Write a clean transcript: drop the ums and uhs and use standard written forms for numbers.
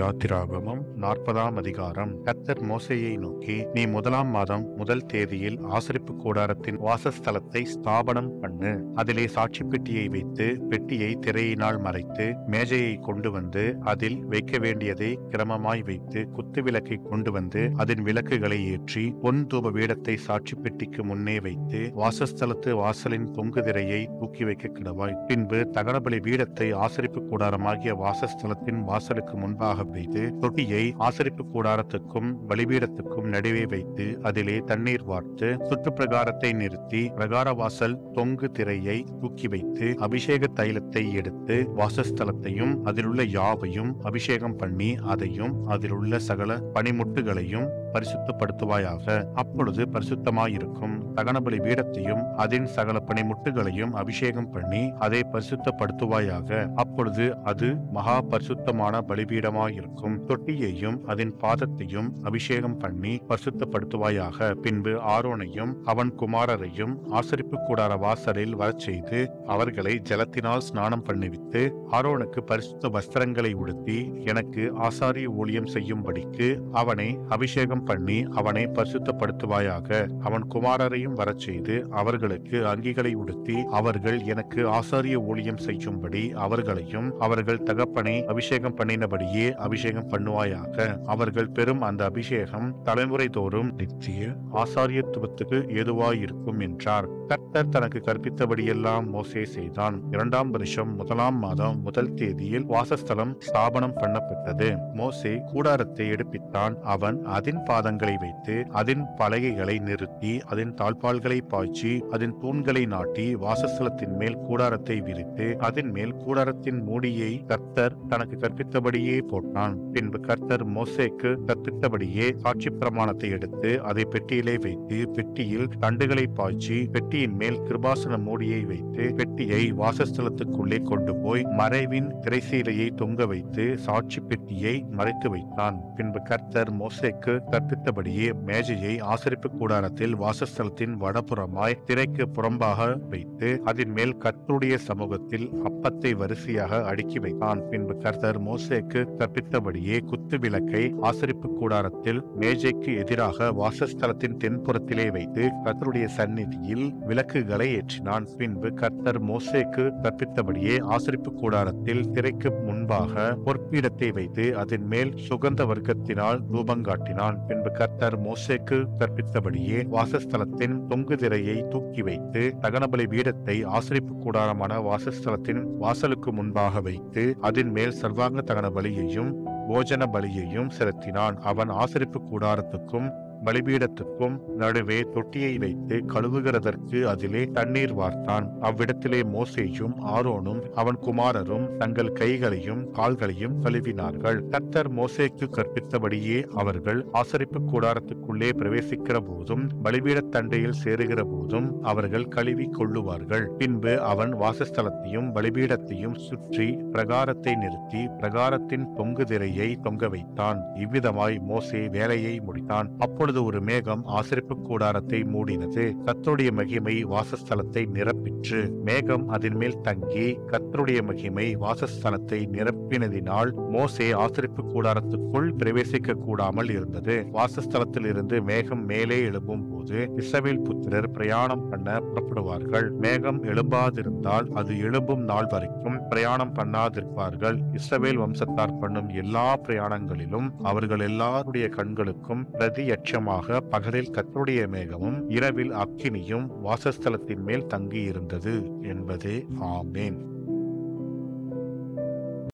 யாத்திராகமம் 40ஆம் அதிகாரம். கர்த்தர் மோசேயை நோக்கி, நீ 1ஆம் மாதம் 1 தேதியில் ஆசரிப்பு கூடாரத்தின் வாசஸ்தலத்தை ஸ்தாபனம் பண்ணு. அதிலே சாட்சி பெட்டியை வைத்து பெட்டியை திரையினால் மறைத்து மேஜையை கொண்டு வந்து அதில் வைக்க வேண்டியதை கிரமமாய் வைத்து குத்து விளக்கை கொண்டு வந்து அதன் விளக்குகளை ஏற்றி பொன் தூப பீடத்தை சாட்சி பெட்டிக்கு முன்னே வைத்து வாசஸ்தலத்து வாசலின் தொங்கு திரையை தூக்கி வைக்க கிடவாய். பின்பு தகனபலி பீடத்தை ஆசரிப்பு கூடாரமாகிய வாசஸ்தலத்தின் வாசலுக்கு முன்பாக வைத்து தொட்டியை ஆசரிப்பு கூடாரத்துக்கும் பலிபீடத்துக்கும் நடுவே வைத்து அதிலே தண்ணீர் வார்த்து சுற்று பிரகாரத்தை நிறுத்தி பிரகார வாசல் தொங்கு திரையை தூக்கி வைத்து அபிஷேக தைலத்தை எடுத்து வாசஸ்தலத்தையும் அதிலுள்ள யாவையும் அபிஷேகம் பண்ணி அதையும் அதிலுள்ள சகல பனிமுட்டுகளையும் பரிசுத்தப்படுத்துவாயாக. அப்பொழுது பரிசுத்தமாயிருக்கும். தகனபலி பீடத்தையும் அதன் சகல பனிமுட்டுகளையும் அபிஷேகம் பண்ணி அதை பரிசுத்தப்படுத்துவாயாக. அப்பொழுது அது மகா பரிசுத்தமான பலிபீடமாயிருக்கும். தொட்டியையும் அதன் பாதத்தையும் அபிஷேகம் பண்ணி பரிசுத்தப்படுத்துவாயாக. பின்பு ஆரோனையும் அவன் குமாரரையும் ஆசரிப்பு கூடார வாசலில் வரச் செய்து அவர்களை ஜலத்தினால் ஸ்நானம் பண்ணிவித்து ஆரோனுக்கு பரிசுத்த வஸ்திரங்களை உடுத்தி எனக்கு ஆசாரிய ஊழியம் செய்யும்படிக்கு அவனை அபிஷேகம் பண்ணி அவனை பரிசுத்தப்படுத்துவாயாக. அவன் குமாரரையும் வரச் செய்து அவர்களுக்கு அங்கிகளை உடுத்தி அவர்கள் எனக்கு ஆசாரிய ஊழியம் செய்யும்படி அவர்களையும் அவர்கள் தகப்பனை அபிஷேகம் பண்ணினபடியே அபிஷேகம் பண்ணுவாயாக. அவர்கள் பெறும் அந்த அபிஷேகம் தலைமுறை தோறும் நித்திய ஆசாரியத்துவத்துக்கு ஏதுவாயிருக்கும் என்றார். கர்த்தர் தனக்கு கற்பித்தபடியெல்லாம் மோசே செய்தான். 2ஆம் வருஷம் 1ஆம் மாதம் 1 தேதியில் வாசஸ்தலம் ஸ்தாபனம் பண்ணப்பட்டது. மோசே கூடாரத்தை எடுப்பித்தான். அவன் அதன் பாதங்களை வைத்து அதன் பலகைகளை நிறுத்தி அதன் தாழ்பால்களை பாய்ச்சி அதன் தூண்களை நாட்டி வாசஸ்தலத்தின் மேல் கூடாரத்தை விரித்து அதன் மேல் கூடாரத்தின் மூடியை கர்த்தர் தனக்கு கற்பித்தபடியே போட்டான். பின்பு கர்த்தர் மோசேக்கு கற்பித்தபடியே சாட்சி பிரமாணத்தை எடுத்து அதை பெட்டியிலே வைத்து பெட்டியில் தண்டுகளை பாய்ச்சி பெட்டியின் மேல் கிருபாசன மூடியை வைத்து பெட்டியை வாசஸ்தலத்துக்குள்ளே கொண்டு போய் மறைவின் திரைசீலையை தொங்க வைத்து சாட்சி பெட்டியை மறைத்து வைத்தான். பின்பு கர்த்தர் மோசேக்கு கற்பித்தபடியே மேஜையை ஆசரிப்பு கூடாரத்தில் வாசஸ்தலத்தின் வடபுறமாய் திரைக்கு புறம்பாக வைத்து அதன் மேல் கர்த்தருடைய சமூகத்தில் அப்பத்தை வரிசையாக அடுக்கி வைத்தான். பின்பு கர்த்தர் மோசேக்கு கற்பித்தபடியே குத்து விளக்கை ஆசரிப்பு கூடாரத்தில் மேஜைக்கு எதிராக வாசஸ்தலத்தின் தென்புறத்திலே வைத்து கர்த்தருடைய சந்நிதியில் விளக்குகளை ஏற்றினான். பின்பு கர்த்தர் மோசேக்கு கற்பித்தபடியே ஆசரிப்பு கூடாரத்தில் திரைக்கு முன்பாக பொற்பீடத்தை வைத்து அதன் மேல் சுகந்த வர்க்கத்தினால் ரூபங்காட்டினான். பின்பு கர்த்தர் மோசேக்கு கற்பித்தபடியே வாசஸ்தலத்தின் தொங்கு திரையை தூக்கி வைத்து தகனபலி பீடத்தை ஆசரிப்பு கூடாரமான வாசஸ்தலத்தின் வாசலுக்கு முன்பாக வைத்து அதன் மேல் சர்வாங்க தகன பலியையும் போஜன பலியையும் செலுத்தினான். அவன் ஆசரிப்பு கூடாரத்துக்கும் பலிபீடத்துக்கும் நடுவே தொட்டியை வைத்து கழுவுகிறதற்கு அதிலே தண்ணீர் வார்த்தான். அவ்விடத்திலே மோசேயும் ஆரோனும் அவன் குமாரரும் தங்கள் கைகளையும் கால்களையும் கழுவினார்கள். கர்த்தர் மோசேக்கு கற்பித்தபடியே அவர்கள் ஆசரிப்பு கூடாரத்துக்குள்ளே பிரவேசிக்கிற போதும் பலிபீடத் தண்டையில் சேருகிற போதும் அவர்கள் கழுவி கொள்ளுவார்கள். பின்பு அவன் வாசஸ்தலத்தையும் பலிபீடத்தையும் சுற்றி பிரகாரத்தை நிறுத்தி பிரகாரத்தின் தொங்கு திரையை தொங்க வைத்தான். இவ்விதமாய் மோசே வேலையை முடித்தான். அப்பொழுது ஒரு மேகம் ஆசரிப்பு கூடாரத்தை மூடினது. கர்த்தருடைய மகிமை வாசஸ்தலத்தை நிரப்பிற்று. மேகம் அதன் மேல் தங்கி கர்த்தருடைய மகிமை வாசஸ்தலத்தை நிரப்பினதினால் மோசே ஆசரிப்பு கூடாரத்துக்குள் பிரவேசிக்க கூடாமல் இருந்தது. வாசஸ்தலத்தில் இருந்து மேகம் மேலே எழும்பும் போது இஸ்ரவேல் புத்திரர் பிரயாணம் பண்ண புறப்படுவார்கள். மேகம் எழும்பாதிருந்தால் அது எழும்பும் நாள் வரைக்கும் பிரயாணம் பண்ணாதிருப்பார்கள். இஸ்ரவேல் வம்சத்தார் பண்ணும் எல்லா பிரயாணங்களிலும் அவர்கள் எல்லாருடைய கண்களுக்கும் பிரதியட்சமாக பகலில் கர்த்தருடைய மேகமும் இரவில் அக்கினியும் வாசஸ்தலத்தின் மேல் தங்கியிருந்தது என்பதே. ஆமென்.